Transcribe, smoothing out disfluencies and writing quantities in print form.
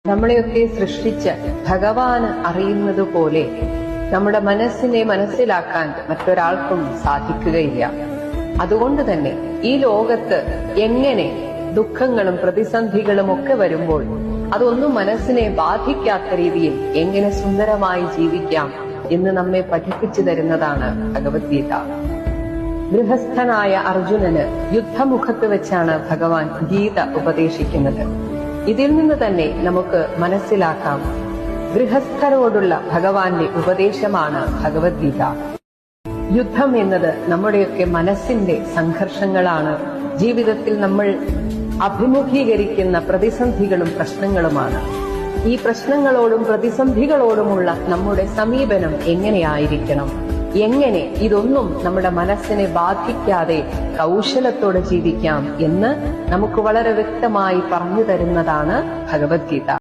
നമ്മളെയൊക്കെ സൃഷ്ടിച്ച് ഭഗവാന് അറിയുന്നത് പോലെ നമ്മുടെ മനസ്സിനെ മനസ്സിലാക്കാൻ മറ്റൊരാൾക്കും സാധിക്കുകയില്ല. അതുകൊണ്ട് തന്നെ ഈ ലോകത്ത് എങ്ങനെ ദുഃഖങ്ങളും പ്രതിസന്ധികളും ഒക്കെ വരുമ്പോൾ അതൊന്നും മനസ്സിനെ ബാധിക്കാത്ത രീതിയിൽ എങ്ങനെ സുന്ദരമായി ജീവിക്കാം എന്ന് നമ്മെ പഠിപ്പിച്ചു തരുന്നതാണ് ഭഗവത്ഗീത. ഗൃഹസ്ഥനായ അർജുനന് യുദ്ധമുഖത്ത് വെച്ചാണ് ഭഗവാൻ ഗീത ഉപദേശിക്കുന്നത്. ഇതിൽ നിന്ന് തന്നെ നമുക്ക് മനസ്സിലാക്കാം, ഗൃഹസ്ഥരോടുള്ള ഭഗവാന്റെ ഉപദേശമാണ് ഭഗവത്ഗീത. യുദ്ധം എന്നത് നമ്മുടെയൊക്കെ മനസ്സിന്റെ സംഘർഷങ്ങളാണ്. ജീവിതത്തിൽ നമ്മൾ അഭിമുഖീകരിക്കുന്ന പ്രതിസന്ധികളും പ്രശ്നങ്ങളുമാണ്. ഈ പ്രശ്നങ്ങളോടും പ്രതിസന്ധികളോടുമുള്ള നമ്മുടെ സമീപനം എങ്ങനെയായിരിക്കണം, എങ്ങനെ ഇതൊന്നും നമ്മുടെ മനസ്സിനെ ബാധിക്കാതെ കൗശലത്തോടെ ജീവിക്കാം എന്ന് നമുക്ക് വളരെ വ്യക്തമായി പറഞ്ഞു തരുന്നതാണ് ഭഗവത്ഗീത.